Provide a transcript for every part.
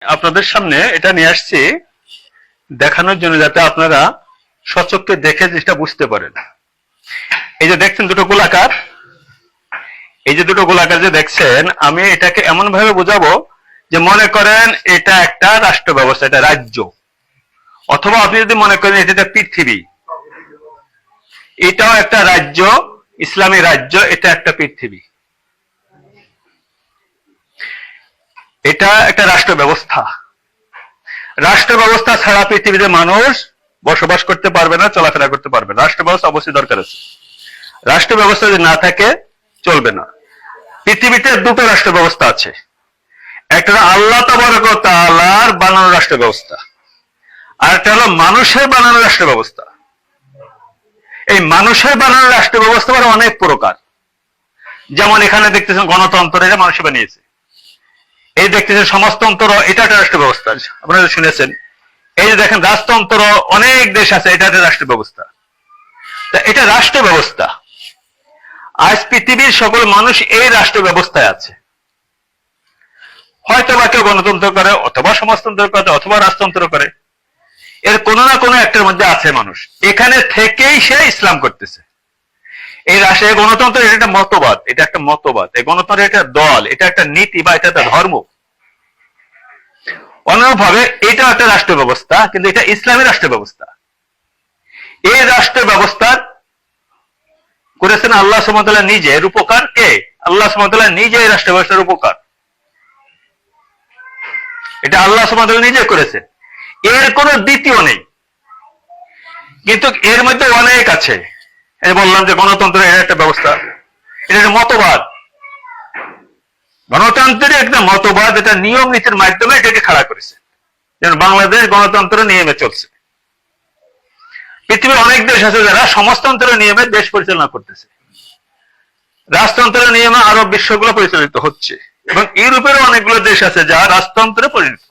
আপনাদের সামনে এটা নিয়ে আসছি দেখানোর জন্য, যাতে আপনারা সচক্ষে দেখে জিনিসটা বুঝতে পারেন। এই যে দেখছেন দুটো গোলাকার, এই যে দুটো গোলাকার যে দেখছেন, আমি এটাকে এমন ভাবে বোঝাবো যে মনে করেন এটা একটা রাষ্ট্র ব্যবস্থা, এটা রাজ্য, অথবা আপনি যদি মনে করেন এটা একটা পৃথিবী, এটাও একটা রাজ্য, ইসলামী রাজ্য, এটা একটা পৃথিবী, এটা একটা রাষ্ট্র ব্যবস্থা। রাষ্ট্র ব্যবস্থা ছাড়া পৃথিবীতে মানুষ বসবাস করতে পারবে না, চলাফেরা করতে পারবে না। রাষ্ট্র ব্যবস্থা অবশ্যই দরকার আছে। রাষ্ট্র ব্যবস্থা যদি না থাকে চলবে না। পৃথিবীতে দুটো রাষ্ট্র ব্যবস্থা আছে, একটা আল্লাহ তাবারক ওয়া তাআলার বানানো রাষ্ট্র ব্যবস্থা, আর একটা হলো মানুষের বানানো রাষ্ট্র ব্যবস্থা। এই মানুষের বানানো রাষ্ট্র ব্যবস্থা অনেক প্রকার। যেমন এখানে দেখতেছেন গণতন্ত্র, এটা মানুষে বানিয়েছে। এই দেখতেছেন সমাজতন্ত্র, এটা একটা রাষ্ট্র ব্যবস্থা, আপনারা শুনেছেন। এই যে দেখেন রাজতন্ত্র, অনেক দেশ আছে, এটা একটা রাষ্ট্র ব্যবস্থা। এটা রাষ্ট্র ব্যবস্থা। আজ পৃথিবীর সকল মানুষ এই রাষ্ট্র ব্যবস্থায় আছে। হয়তো বা কেউ গণতন্ত্র করে, অথবা সমাজতন্ত্র করে, অথবা রাজতন্ত্র করে। এর কোনো না কোনো একটার মধ্যে আছে মানুষ। এখানে থেকেই সে ইসলাম করতেছে। এই রাষ্ট্রের গণতন্ত্র, এটা একটা মতবাদ, এটা একটা মতবাদ। এই গণতন্ত্র একটা দল, এটা একটা নীতি, বা এটা একটা ধর্ম। অনুরূপভাবে এটা একটা রাষ্ট্র ব্যবস্থা, কিন্তু এটা ইসলামী রাষ্ট্র ব্যবস্থা। এই রাষ্ট্র ব্যবস্থা করেছেন আল্লাহ সুবহানাহু ওয়া তাআলা নিজে। এর উপকার কে? আল্লাহ সুবহানাহু ওয়া তাআলা নিজে এই রাষ্ট্র ব্যবস্থার উপকার। এটা আল্লাহ সুবহানাহু ওয়া তাআলা নিজে করেছেন, এর কোনো দ্বিতীয় নেই। কিন্তু এর মধ্যে অনেক আছে। এই বললাম যে গণতন্ত্র একটা ব্যবস্থা, এটা একটা মতবাদ। গণতন্ত্রের একটা মতবাদ, এটা নিয়ম নীতির মাধ্যমে এটাকে খাড়া করেছে। যেমন বাংলাদেশ গণতন্ত্র নিয়মে চলছে। পৃথিবীর অনেক দেশ আছে যারা সমাজতন্ত্রের নিয়মে দেশ পরিচালনা করতেছে। রাজতন্ত্রের নিয়মে আরব বিশ্বগুলো পরিচালিত হচ্ছে, এবং ইউরোপেরও অনেকগুলো দেশ আছে যা রাজতন্ত্রে পরিণত।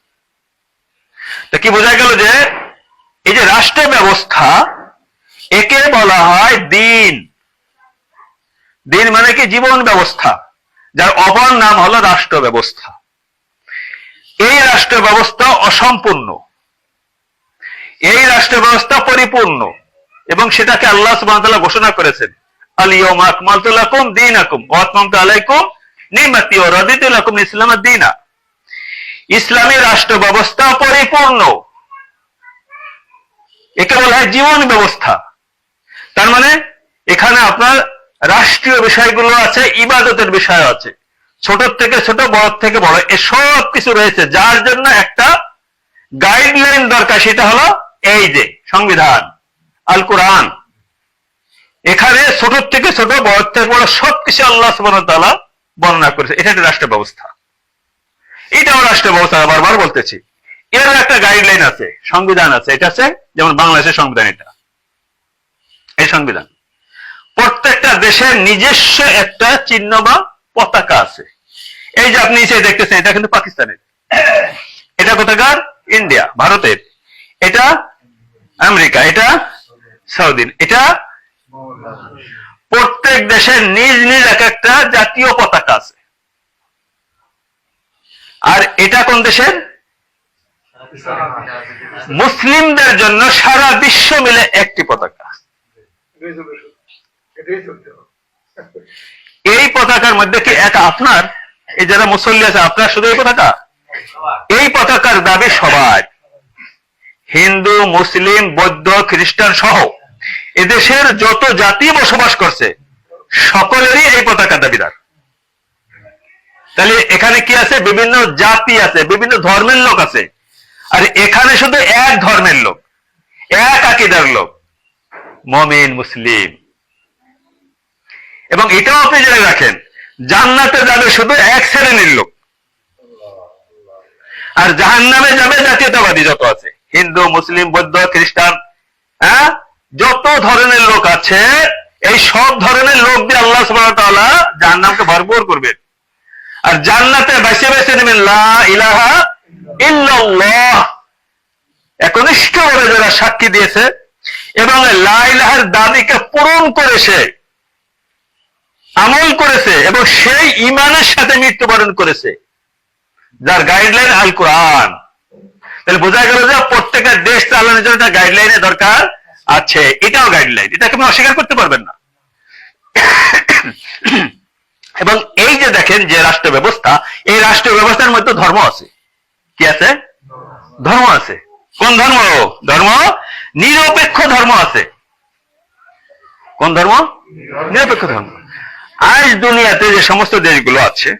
তা কি বোঝা গেল যে এই যে রাষ্ট্র ব্যবস্থা, একে বলা হয় দিন। দিন মানে কি? জীবন ব্যবস্থা, যার অপর নাম হলো রাষ্ট্র ব্যবস্থা। এই রাষ্ট্র ব্যবস্থা অসম্পূর্ণ, এই রাষ্ট্র ব্যবস্থা পরিপূর্ণ, এবং সেটাকে আল্লাহ সুবহানাহু ওয়া তাআলা ঘোষণা করেছেন, আল ইয়াউমা আকমালতু লাকুম দীনাকুম ওয়া আতমামতু আলাইকুম নি'মাতি ওয়া রাদিতু লাকুম ইসলাম দীনা। ইসলামী রাষ্ট্র ব্যবস্থা পরিপূর্ণ, একে বলা হয় জীবন ব্যবস্থা। তার মানে এখানে আপনার রাষ্ট্রীয় বিষয়গুলো আছে, ইবাদতের বিষয় আছে, ছোট থেকে ছোট, বড় থেকে বড়, এসব কিছু রয়েছে, যার জন্য একটা গাইডলাইন দরকার। সেটা হলো এই যে সংবিধান, আল কোরআন। এখানে ছোট থেকে ছোট, বড় থেকে বড় সবকিছু আল্লাহ সুবহানাহু ওয়া তাআলা বর্ণনা করেছে। এটা একটা রাষ্ট্র ব্যবস্থা, এটাও রাষ্ট্র ব্যবস্থা। বারবার বলতেছি, এর একটা গাইডলাইন আছে, সংবিধান আছে। এটা আছে যেমন বাংলাদেশের সংবিধান, এটা এই সংবিধান। প্রত্যেকটা দেশের নিজস্ব একটা চিহ্ন বা পতাকা আছে। এই যে আপনি নিচে দেখতেছেন, এটা কিন্তু পাকিস্তানের, এটা কোথাকার? ইন্ডিয়া, ভারতের, এটা আমেরিকা, এটা সৌদি, এটা প্রত্যেক দেশের নিজ নিজ এক একটা জাতীয় পতাকা আছে। আর এটা কোন দেশের? মুসলিমদের জন্য সারা বিশ্ব মিলে একটি পতাকা। এই পতাকার মধ্যে কি এক আপনার, এই যারা মুসল্লি আছে, আপনার শুধু এই পতাকা? এই পতাকার দাবি সবার, হিন্দু, মুসলিম, বৌদ্ধ, খ্রিস্টান সহ এদেশের যত জাতি বসবাস করছে সকলেরই এই পতাকা দাবিদার। তাহলে এখানে কি আছে? বিভিন্ন জাতি আছে, বিভিন্ন ধর্মের লোক আছে। আর এখানে শুধু এক ধর্মের লোক, এক আকীদার লোক, মুমিন, মুসলিম। এবং এটাও আপনি জেনে রাখেন, জান্নাতে যাবে শুধু এক শ্রেণীর লোক, আর জাহান্নামে যাবে জাতীয়তাবাদী যত আছে, হিন্দু, মুসলিম, বৌদ্ধ, খ্রিস্টান, যত ধরনের লোক আছে, এই সব ধরনের লোক দিয়ে আল্লাহ সুবহানাহু ওয়া তাআলা জাহান্নামকে ভরপুর করবেন। আর জান্নাতে বেছে বেছে নেবেন লা ইলাহা ইল্লাল্লাহ, একনিষ্ঠভাবে যারা সাক্ষী দিয়েছে এবং লা ইলাহার দাবিকে পূরণ করেছে, আমল করেছে, এবং সেই ঈমানের সাথে মৃত্যুবরণ করেছে, যার গাইডলাইন আল কোরআন। তাহলে বোঝা গেল যে প্রত্যেকের দেশ চালানোর জন্য একটা গাইডলাইনের দরকার আছে, এটাও গাইডলাইন, এটাকে আপনি অস্বীকার করতে পারবেন না। এবং এই যে দেখেন যে রাষ্ট্র ব্যবস্থা, এই রাষ্ট্র ব্যবস্থার মধ্যে ধর্ম আছে। কি আছে? ধর্ম আছে। কোন ধর্ম? ধর্ম নিরপেক্ষ ধর্ম আছে। কোন ধর্ম? নিরপেক্ষ ধর্ম। আজ দুনিয়াতে যে সমস্ত দেশগুলো আছে,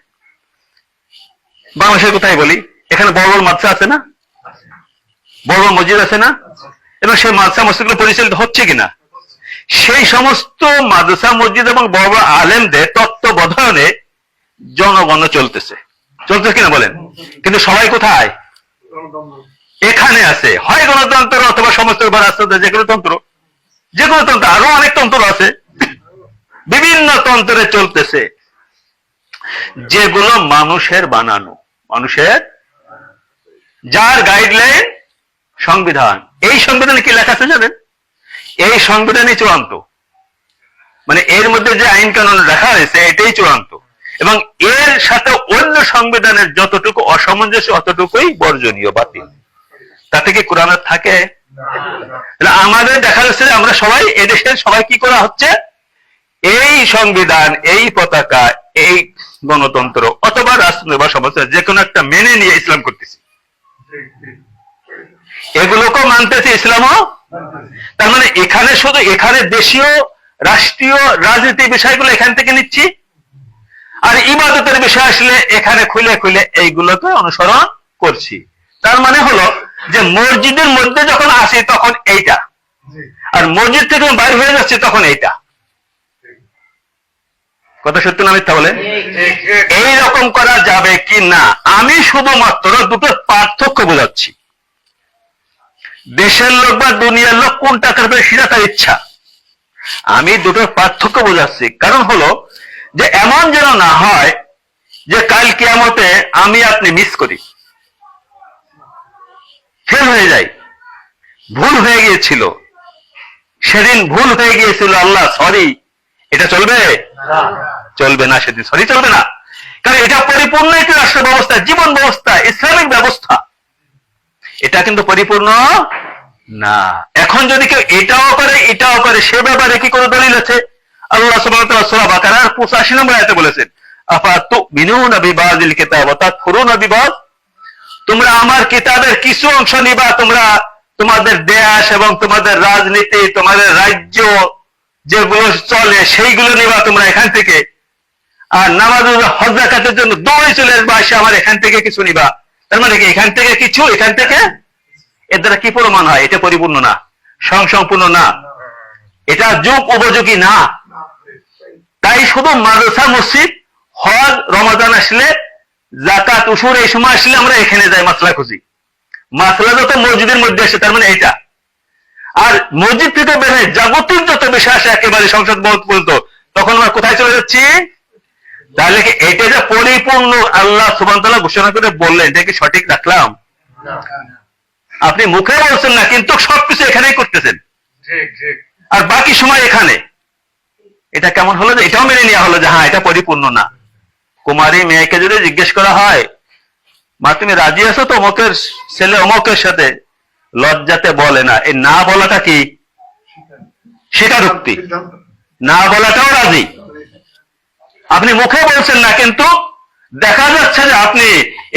বাংলাদেশের কোথায় বলি, এখানে বড় বড় মাদ্রাসা আছে না, বড় বড় মসজিদ আছে না, এবং সেই মাদ্রাসা মসজিদগুলো পরিচালিত হচ্ছে কিনা, সেই সমস্ত মাদ্রাসা মসজিদ এবং বড় বড় আলেমদের তত্ত্বাবধানে জনগণ চলতেছে কিনা বলেন? কিন্তু সবাই কোথায়? এখানে আছে। হয় গণতন্ত্র অথবা সমস্ত রাষ্ট্র, যে কোনো তন্ত্র, আরো অনেক তন্ত্র আছে, বিভিন্ন তন্ত্রে চলতেছে, যেগুলো মানুষের বানানো, মানুষের, যার গাইডলাইন সংবিধান। এই সংবিধানে কি লেখা আছে জানেন? এই সংবিধানই চূড়ান্ত, মানে এর মধ্যে যে আইন কানুন লেখা হয়েছে এটাই চূড়ান্ত, এবং এর সাথে অন্য সংবিধানের যতটুকু অসামঞ্জস্য অতটুকুই বর্জনীয়, বাতিল। তাতে কি কোরআন থাকে? আমাদের দেখা যাচ্ছে যে আমরা সবাই, এদেশের সবাই কি করা হচ্ছে, এই সংবিধান, এই পতাকা, এই গণতন্ত্র অথবা রাষ্ট্র বা সমাজ যে কোনো একটা মেনে নিয়ে ইসলাম করতেছি, এগুলোকেও মানতেছে, ইসলামও। তার মানে এখানে শুধু এখানে দেশীয় রাষ্ট্রীয় রাজনীতি বিষয়গুলো এখান থেকে নিচ্ছি, আর ইবাদতের বিষয় আসলে এখানে খুলে খুলে এইগুলোকে অনুসরণ করছি। তার মানে হলো যে মসজিদের মধ্যে যখন আসি তখন এইটা, আর মসজিদ থেকে বাইরে হয়ে যাচ্ছে তখন এইটা। কথা সত্য না মিথ্যা বলেন? এইরকম করা যাবে কি না? আমি শুধুমাত্র দুটো পার্থক্য বোঝাচ্ছি। দেশের লোক বা দুনিয়ার লোক কোনটা করবে সেটা তার ইচ্ছা, আমি দুটোর পার্থক্য বোঝাচ্ছি। কারণ হলো যে এমন যেন না হয় যে কাল কিয়ামতে আমি আপনি মিস করি, ফেল হয়ে যাই, ভুল হয়ে গিয়েছিল, সেদিন ভুল হয়ে গিয়েছিল, আল্লাহ সরি, এটা চলবে? চলবে না, সেদিন সরি চলবে না। কারণ এটা পরিপূর্ণ একটি রাষ্ট্র ব্যবস্থা, জীবন ব্যবস্থা, ইসলামিক ব্যবস্থা, এটা কিন্তু পরিপূর্ণ না। এখন যদি কেউ এটাও করে সে ব্যাপারে কি কোনো দলিল আছে? আল্লাহ সুবহানাহু ওয়া তাআলা সূরা বাকারার 85 নম্বর আয়াতে বলেছেন, আফাতুমিনুনা বিবাযিল কিতাব ওয়া তাকফুরুনা বিবায, তোমরা আমার কিতাবের কিছু অংশ নিবা, তোমরা তোমাদের দেশ এবং তোমাদের রাজনীতি, তোমাদের রাজ্য যেগুলো চলে সেইগুলো নিবা তোমরা এখান থেকে, আর নামাজ হজ যাকাতের জন্য দৌড়ে চলে আসবা, এসে আমার এখান থেকে কিছু নিবা। তার মানে কি এখান থেকে কিছু, এখান থেকে, এর দ্বারা কি প্রমাণ হয়? এটা পরিপূর্ণ না, সম্পূর্ণ না, এটা যুগ উপযোগী না। তাই শুধু মাদ্রাসা, মসজিদ, হজ, রমাদান আসলে, যাকাত, উসুর এই সময় আসলে আমরা এখানে যাই, মাসলা খুঁজি। মাসলা যত মসজিদের মধ্যে আসে, তার মানে এইটা। আর মসজিদ থেকে বের হয়ে জাগতিক যত বিষয় আসে একেবারে সংসদ ভবন পর্যন্ত, তখন আমরা কোথায় চলে যাচ্ছি? তাহলে কি এটা যে পরিপূর্ণ আল্লাহ সুবহানাহু ওয়া তাআলা ঘোষণা করে বললেন, এটা কি সঠিক রাখলাম? আপনি মুখে বলছেন না, কিন্তু সবকিছু এখানেই করতেছেন, আর বাকি সময় এখানে। এটা কেমন হলো যে এটাও মেনে নেওয়া হলো যে হ্যাঁ এটা পরিপূর্ণ না। কুমারী মেয়েকে যদি জিজ্ঞেস করা হয়, মা তুমি রাজি আছো তো অমুকের ছেলে অমুকের সাথে, লজ্জাতে বলে না। এই না বলাটা কি? স্বীকারোক্তি। না বলাটাও রাজি। আপনি মুখে বলছেন না, কিন্তু দেখা যাচ্ছে যে আপনি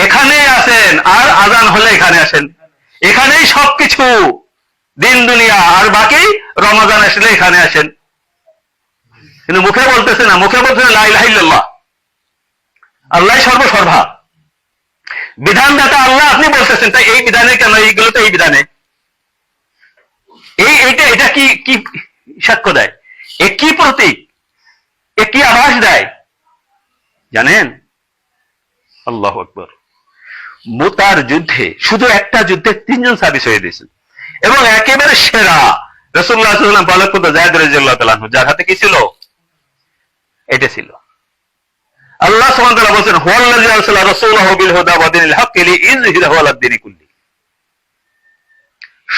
এখানেই আছেন, আর আজান হলে এখানে আসেন, এখানেই সবকিছু দিন দুনিয়া, আর বাকি রমাদান আসলে এখানে আসেন। কিন্তু মুখে বলতেছে না, মুখে বলতেছে লা ইলাহা ইল্লাল্লাহ, আল্লাহ সর্বসর্বা, বিধানদাতা আল্লাহ, আপনি বলতেছেন। তাই এই বিধানে কেন? এইগুলো তো এই বিধানে, এটা কি কি সাক্ষ্য দেয়? এ কি প্রতীক? এ কি আভাস দেয় জানেন? আল্লাহু আকবার। মুতার যুদ্ধে, শুধু একটা যুদ্ধে 3 জন সাহাবী শহীদ হয়েছেন, এবং একেবারে সেরা রাসূলুল্লাহ সাল্লাল্লাহু আলাইহি ওয়াসাল্লাম বালকপুত্র যায়েদ রাদিয়াল্লাহু তাআলা আনহু, যার হাতে কি ছিল? এটা ছিল। আল্লাহ সুবহানাহু ওয়া তাআলা বলেন, হুয়াল্লাযী আরসালা রাসূলাহু বিল হুদা ওয়া দীনিল হাক্কি লিইয়ুযহিরাহু আলা দ্বীনি কুল্লি।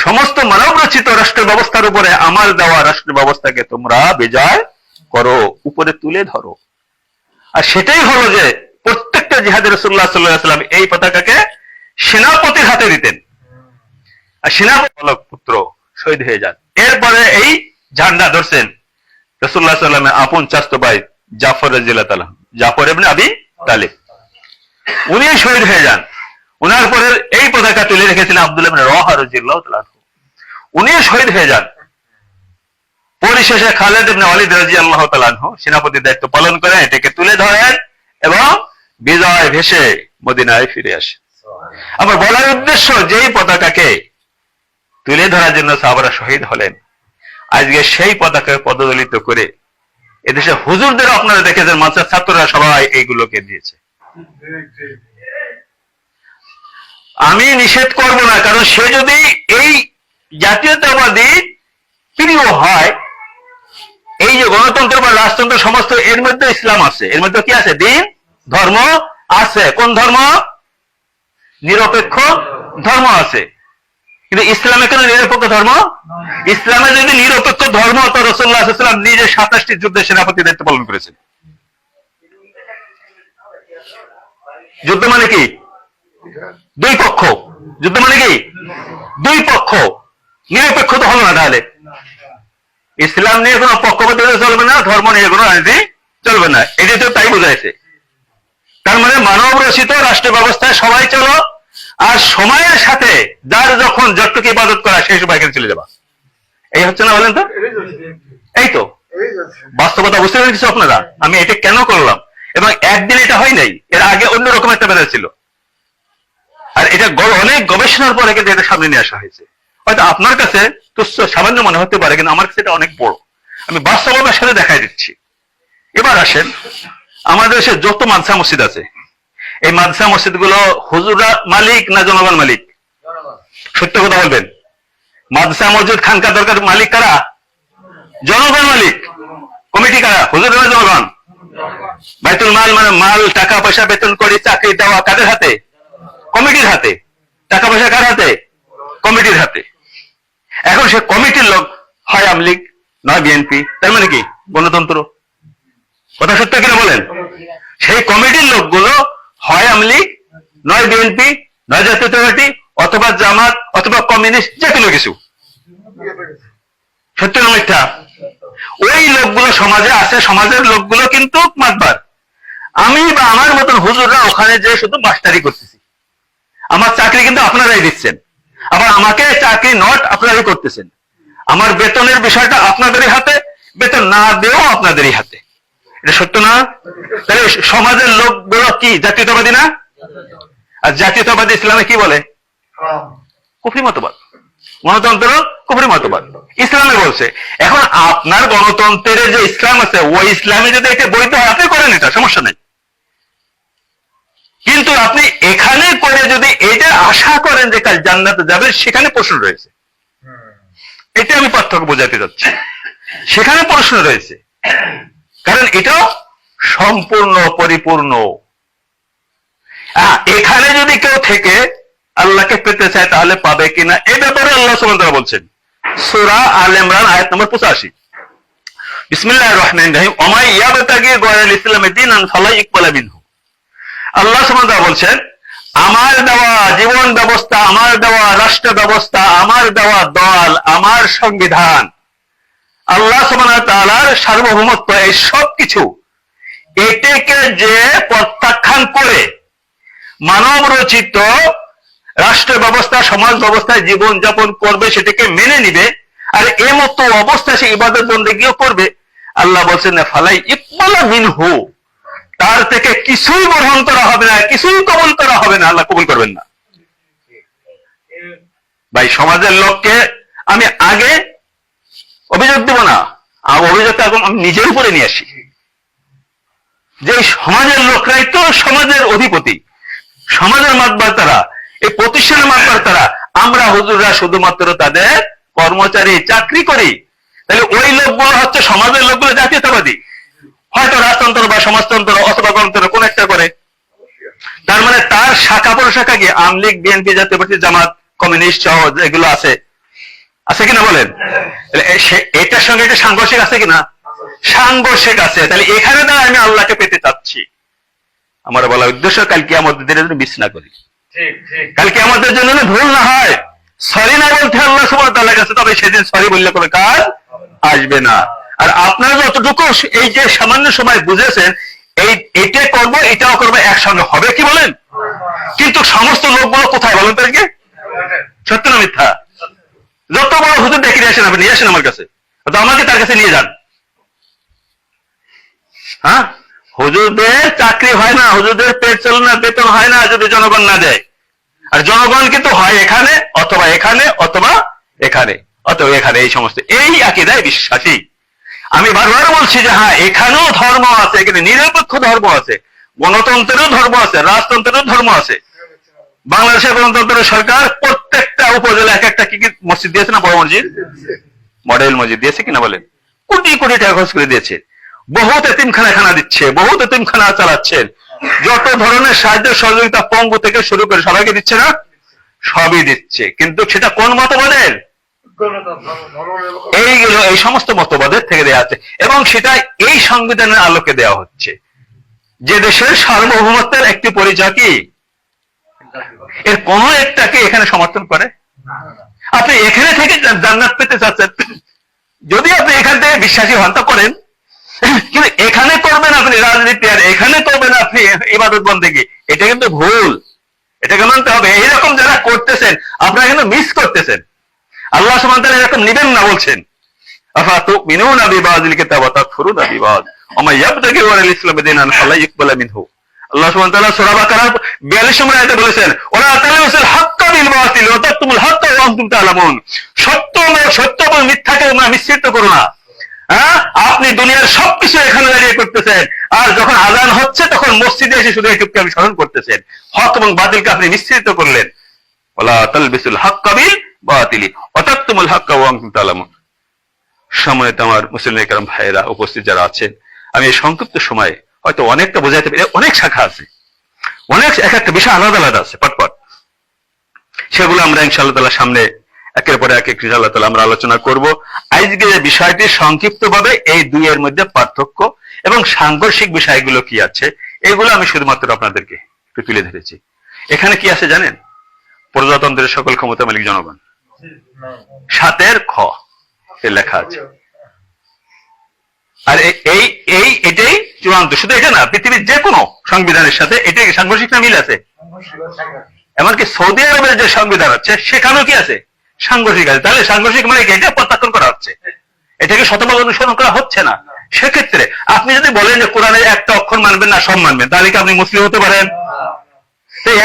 সমস্ত মানব রচিত রাষ্ট্র ব্যবস্থার উপরে আমার দেওয়া রাষ্ট্র ব্যবস্থাকে তোমরা বিজয় করো, উপরে তুলে ধরো। আর সেটাই হলো যে প্রত্যেকটা জিহাদে রাসূলুল্লাহ সাল্লাল্লাহু আলাইহি ওয়াসাল্লাম এই পতাকাকে সেনাপতির হাতে দিতেন, আর সেনাপতি পুত্র শহীদ হয়ে যান। এরপরে এই ঝান্ডা ধরছেন রাসূলুল্লাহ সাল্লাল্লাহু আলাইহি ওয়াসাল্লামের আপন চাচতো ভাই জাফর রাদিয়াল্লাহু তাআলা, জাফর ইবনে আবি তালিব, উনি শহীদ হয়ে যান। উনার পরে এই পতাকা তুলে রেখেছিলেন আব্দুল্লাহ ইবনে রাওয়াহা রাদিয়াল্লাহু তাআলা, উনিও শহীদ হয়ে যান। পরিশেষে খালিদ ইবনে ওয়ালিদ রাদিয়াল্লাহু তাআলা সেনাপতির দায়িত্ব পালন করেন, এটাকে তুলে ধরেন এবং বিজয় ভেসে মদিনায় ফিরে আসেন। আমার বলার উদ্দেশ্য, যেই পতাকাকে তুলে ধরার জন্য সাহাবারা শহীদ হলেন, আজকে সেই পতাকাকে পদদলিত করে এদেশে হুজুরদের আপনারা দেখেছেন, মাদ্রাসার ছাত্ররা সবাই এইগুলোকে দিয়েছে। আমি নিষেধ করব না, কারণ সে যদি এই জাতীয়তাবাদী প্রিয় হয়, এই যে গণতন্ত্র বা রাজতন্ত্র সমস্ত, এর মধ্যে ইসলাম আছে, এর মধ্যে কি আছে? দিন ধর্ম আছে। কোন ধর্ম? নিরপেক্ষ ধর্ম আছে। কিন্তু ইসলামে কেন নিরপেক্ষ ধর্ম? ইসলামে যদি নিরপেক্ষ ধর্ম হতো, রাসূলুল্লাহ সাল্লাল্লাহু আলাইহি ওয়াসাল্লাম নিজে 27টি যুদ্ধে সেনাপতি দায়িত্ব পালন করেছেন। যুদ্ধ মানে কি? দুই পক্ষ। যুদ্ধ মানে কি? দুই পক্ষ। নিরপেক্ষ তো হলো না। তাহলে ইসলাম নিয়ে কোনো পক্ষপাতিত্ব চলবে না, ধর্ম নিয়ে কোনো রাজনীতি চলবে না, এটা তো তাই বোঝাইছে। তার মানে মানব রচিত রাষ্ট্র ব্যবস্থায় সবাই চলো, আর সময়ের সাথে যার যখন যতটুকু ইবাদত করা সেই সব বাইরে চলে যাবা। এই হচ্ছে না, বলেন তো? এই তো বাস্তবতা। বুঝতে পেরেছি আপনারা আমি এটা কেন করলাম? এবং একদিন এটা হয় নাই, এর আগে অন্যরকম একটা বেড়া ছিল, আর এটা অনেক গবেষণার পরে কিন্তু এটা সামনে নিয়ে আসা হয়েছে। হয়তো আপনার কাছে তুচ্ছ সামান্য মনে হতে পারে, কিন্তু আমার কাছে এটা অনেক বড়। আমি বাস্তবতার সাথে দেখাই দিচ্ছি। এবার আসেন, আমাদের দেশে যত মাদ্রাসা মসজিদ আছে, এই মাদ্রাসা মসজিদ গুলো হুজুররা মালিক না জনগণ মালিক? সত্য কথা বলবেন। মাদ্রাসা মসজিদ খানকা দরকার মালিক কারা? জনগণ মালিক। কমিটি কারা? হুজুর না জনগণ? বাইতুল মাল মানে মাল, টাকা পয়সা, বেতন করে চাকরি দেওয়া কাদের হাতে? কমিটির হাতে। টাকা পয়সা কার হাতে? কমিটির হাতে। এখন সে কমিটির লোক হয় আওয়ামী লীগ নয় বিএনপি, তার মানে কি? গণতন্ত্র। কথা সত্য কিনা বলেন? সেই কমিটির লোকগুলো হয় আওয়ামী লীগ নয় বিএনপি নয় জাতীয়তাবাদী অথবা জামাত অথবা কমিউনিস্ট, যে কোনো কিছু। সত্য না মিথ্যা? ওই লোকগুলো সমাজে আছে, সমাজের লোকগুলো কিন্তু মাতবার। আমি বা আমার মতন হুজুররা ওখানে যে শুধু মাস্টারি করতেছি, আমার চাকরি কিন্তু আপনারাই দিচ্ছেন, আবার আমাকে চাকরি নট আপনারাই করতেছেন। আমার বেতনের বিষয়টা আপনাদেরই হাতে, বেতন না দেও আপনাদেরই হাতে। এটা সত্য না? তাহলে সমাজের লোকগুলো কি জাতীয়তাবাদী না? আর জাতীয়তাবাদী ইসলামে কি বলে? কুফরি মতবাদ। গণতন্ত্র কুফরি মতবাদ ইসলামে বলছে। এখন আপনার গণতন্ত্রের যে ইসলাম আছে, ওই ইসলামে যদি এটা বৈধ হয়, আপনি করেন, এটা সমস্যা নেই। কিন্তু আপনি এখানে করে যদি এটা আশা করেন যে কাল জান্নাতে যাবে, সেখানে প্রশ্ন রয়েছে। এটা আমি পার্থক্য বোঝাতে যাচ্ছি। সেখানে প্রশ্ন রয়েছে, কারণ এটা সম্পূর্ণ পরিপূর্ণ। এখানে যদি কেউ থেকে আল্লাহকে পেতে চায়, তাহলে পাবে কিনা, এ ব্যাপারে আল্লাহ সুবহানাহু ওয়া তাআলা বলছেন সূরা আল ইমরান আয়াত নম্বর 85। বিসমিল্লাহির রহমানির রহিম। ওয়া মান ইয়াবতাগি গায়রাল ইসলামি দীনান ফালা ইকবালা মিনহু। আল্লাহ সুবহানাহু ওয়া তাআলা বলছেন, আমার দেওয়া জীবন ব্যবস্থা, আমার দেওয়া রাষ্ট্র ব্যবস্থা, আমার দেওয়া দল, আমার সংবিধান, আল্লাহ সুবহানাহু ওয়া তাআলার সার্বভৌমত্ব, এই সব কিছু, এটাকে যে প্রত্যাখ্যান করে মানব রচিত রাষ্ট্র ব্যবস্থা, সমাজ ব্যবস্থায় জীবন যাপন করবে, সেটাকে মেনে নিবে, আর এ মতো অবস্থায় সে ইবাদত বন্দেগীও করবে, আল্লাহ বলছেন ফালাই ইকবালা মিনহু, তার থেকে কিছুই গ্রহণ করা হবে না, কিছুই কবুল করা হবে না, আল্লাহ কবুল করবেন না। ভাই, সমাজের লোককে আমি আগে অভিযোগ দেব না, অভিযোগটা এখন আমি নিজের উপরে নিয়ে আসি, যে সমাজের লোকরাই তো সমাজের অধিপতি, সমাজের মাতবার তারা, এই প্রতিষ্ঠানের মাতবার তারা। আমরা হুজুররা শুধুমাত্র তাদের কর্মচারী, চাকরি করি। তাহলে ওই লোকগুলো হচ্ছে সমাজের লোকগুলো জাতীয়তাবাদী, হয়তো রাজতন্ত্র বা সমাজতন্ত্র অথবা গণতন্ত্র কোন একটা করে। তার মানে তার শাখা প্রশাখা কি আওয়ামী লীগ, বিএনপি, জাতীয় পার্টি, জামাত, কমিউনিস্ট সহ এগুলো আছে, আছে কিনা বলেন? এটার সঙ্গে এটা সাংঘর্ষিক আছে কিনা? সাংঘর্ষিক আছে। তাহলে এখানে দ্বারা আমি আল্লাহকে পেতে চাচ্ছি, আমার বলা উদ্দেশ্য কালকে আমাদের জন্য মিস না করি, কালকে আমাদের জন্য ভুল না হয়, সরি না বলতে আল্লাহ সুবহানাহু ওয়া তাআলার কাছে, তবে সেদিন সরি বললে কোনো কাজ আসবে না। আর আপনারা যতটুকু এই যে সামান্য সময় বুঝেছেন, এইটা করবো এটাও করবো একসঙ্গে হবে কি বলেন? কিন্তু সমস্ত লোকগুলো কোথায় বলেন তো? আজকে সত্য না মিথ্যা? যত বড় হুজুর ডেকে নিয়ে আসেন, আপনি নিয়ে আসেন আমার কাছে, তো আমাকে তার কাছে নিয়ে যান। হ্যাঁ, হুজুরদের চাকরি হয় না, হুজুরদের পেট চলে না, বেতন হয় না যদি জনগণ না দেয়। আর জনগণ কিন্তু হয় এখানে অথবা এখানে অথবা এখানে অথবা এখানে, এই সমস্ত এই আকীদায় বিশ্বাসী। আমি বারবার বলছি যে হ্যাঁ, এখানেও ধর্ম আছে, এখানে নিরপেক্ষ ধর্ম আছে, গণতন্ত্রেরও ধর্ম আছে, রাজতন্ত্রেরও ধর্ম আছে। বাংলাদেশের গণতন্ত্রের সরকার প্রত্যেকটা উপজেলা এক একটা কি কি মসজিদ দিয়েছে না? বড় মসজিদ, মডেল মসজিদ দিয়েছে কিনা বলেন? কোটি কোটি টাকা খরচ করে দিয়েছে। বহুত এতিমখানা দিচ্ছে, বহুত এতিমখানা চালাচ্ছেন, যত ধরনের সাহায্য সহযোগিতা পঙ্গু থেকে শুরু করে সবাইকে দিচ্ছে না? সবই দিচ্ছে। কিন্তু সেটা কোন মতবাদের? এইগুলো এই সমস্ত মতবাদের থেকে দেওয়া হচ্ছে, এবং সেটা এই সংবিধানের আলোকে দেওয়া হচ্ছে। যে দেশের সার্বভৌমত্বের একটি পরিচয় কি? এর কোন একটাকে এখানে সমর্থন করে? আপনি এখানে থেকে জান্নাত পেতে চাচ্ছেন, যদি আপনি এখান থেকে বিশ্বাসী হন তা করেন, কিন্তু এখানে করবেন আপনি রাজনীতি, আর এখানে করবেন আপনি ইবাদত বন্দেগী, এটা কিন্তু ভুল। এটাকে মানতে হবে। এইরকম যারা করতেছেন আপনারা কিন্তু মিস করতেছেন। আল্লাহ সুবহানাহু ওয়া তাআলা এরকম নিবেন না বলছেন, আফাতুমিনুনা বিবাযিল কিতাব ওয়া তাকফুরুনা বিবায ওয়া মান ইয়াবতাগি ওয়ারাল ইসলামি দীনান ফালা ইকবালা মিনহু। আল্লাহ সুবহানাহু ওয়া তাআলা সূরা বাকারার 42 নম্বর আয়াতে বলেছেন, ওয়ালা তালবিসুল হাক্কা বিল বাতিল ওয়া তাকতুমুল হাক্কা ওয়া আনতুম তা'লামুন। সত্য এবং মিথ্যাকে তোমরা মিশ্রিত করো না। হ্যাঁ, আপনি দুনিয়ার সবকিছু এখানে দাঁড়িয়ে করতেছেন, আর যখন আযান হচ্ছে তখন মসজিদে এসে শুধু এইটুকুকে আপনি স্মরণ করতেছেন। হক এবং বাতিলকে আপনি মিশ্রিত করলেন। ওয়ালা তালবিসুল হাক্কা বিল বাতিলি ওয়া তাকতুমুল হাক্কা ওয়া আনতুম তা'লামুন। সম্মানিত আমার মুসলিম ইকরাম ভাইয়েরা, উপস্থিত যারা আছেন, আমি এই সংক্ষিপ্ত সময়ে হয়তো অনেকটা বোঝাইতে পারি। অনেক শাখা আছে, অনেক এক একটা বিষয় আলাদা আলাদা আছে পটপট, সেগুলো আমরা ইনশাআল্লাহ তাআলা সামনে একের পরে এক ইনশাআল্লাহ তাআলা আমরা আলোচনা করব। আজকে যে বিষয়টি সংক্ষিপ্তভাবে এই দুইয়ের মধ্যে পার্থক্য এবং সাংঘর্ষিক বিষয়গুলো কি আছে, এগুলো আমি শুধুমাত্র আপনাদেরকে একটু তুলে ধরেছি। এখানে কি আছে জানেন? প্রজাতন্ত্রের সকল ক্ষমতা মালিক জনগণ, 7 খ লেখা আছে। আর এটাই চূড়ান্ত। শুধু এটা না, পৃথিবীর যে কোনো সংবিধানের সাথে এটাই সাংঘর্ষিক না মিল আছে। এমনকি সৌদি আরবের যে সংবিধান আছে সেখানেও কি আছে? সাংঘর্ষিক আছে। তাহলে সাংঘর্ষিক মানে এটা প্রত্যাখ্যান করা হচ্ছে, এটাকে শতভাগ অনুসরণ করা হচ্ছে না। সেক্ষেত্রে আপনি যদি বলেন যে কোরআনের একটা অক্ষর মানবেন না সব মানবেন, তাহলে কি আপনি মুসলিম হতে পারেন?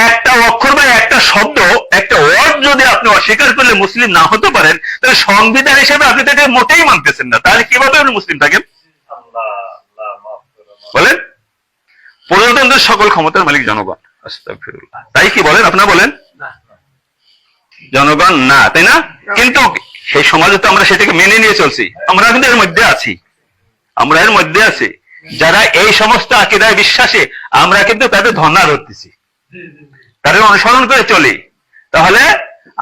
একটা অক্ষর বা একটা শব্দ, একটা ওয়ার্ড যদি আপনি অস্বীকার করলে মুসলিম না হতে পারেন, তাহলে সংবিধান হিসেবে আপনি তাকে মোটেই মানতেছেন না। তাহলে কিভাবে আপনি মুসলিম থাকেন বলেন? প্রজাতন্ত্রের সকল ক্ষমতার মালিক জনগণ। আস্তাগফিরুল্লাহ। তাই কি বলেন? আপনারা বলেন জনগণ না, তাই না? কিন্তু সেই সমাজে তো আমরা সেটাকে মেনে নিয়ে চলছি। আমরা কিন্তু এর মধ্যে আছি, আমরা এর মধ্যে আছি। যারা এই সমস্ত আকীদায় বিশ্বাসী, আমরা কিন্তু তাদের ধর্ণা ধরতেছি, তাদের অনুসরণ করে চলি। তাহলে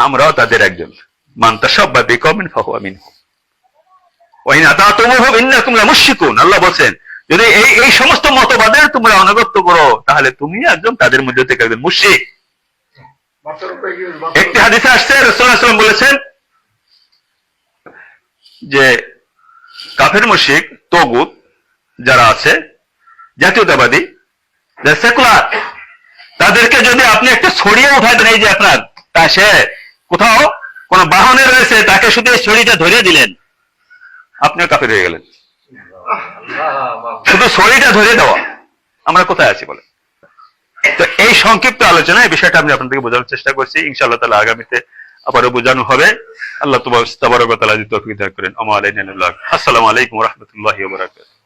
আমরাও তাদের একজন। মান তাশাব্বাহা বিকওমিন ফাহুয়া মিনহুম ওয়া ইন আতাতুমুহুম ইন্নাকুম লামুশরিকুন। আল্লাহ বলেন, যদি এই সমস্ত মতবাদের তোমরা অনুগত করো, তাহলে তুমি একজন তাদের মধ্যে থেকে একজন মুশরিক। একটি হাদিসে আসছে রাসূলুল্লাহ সাল্লাল্লাহু আলাইহি ওয়াসাল্লাম বলেছেন যে কাফের মুশরিক তাগুত যারা আছে, জাতীয়তাবাদী, যারা সেকুলার, তাদেরকে যদি আপনি একটা ছড়িয়ে উঠাই দেন, এই যে আপনার তা সে কোথাও কোন বাহনে রয়েছে, তাকে শুধু এই ছড়িটা ধরে দিলেন, আপনিও কাফের হয়ে গেলেন। শুধু ছড়িটা ধরে দেওয়া, আমরা কোথায় আছি বলেন? তো এই সংক্ষিপ্ত আলোচনা এই বিষয়টা আমি আপনাদেরকে বোঝানোর চেষ্টা করছি। ইনশাআল্লাহ তাআলা আগামীতে আবারও বোঝানো হবে। আল্লাহ তাবারক ওয়া তাআলা যদি তৌফিক দান করেন। আসসালামু আলাইকুম ওয়া রাহমাতুল্লাহি ওয়া বারাকাতুহু।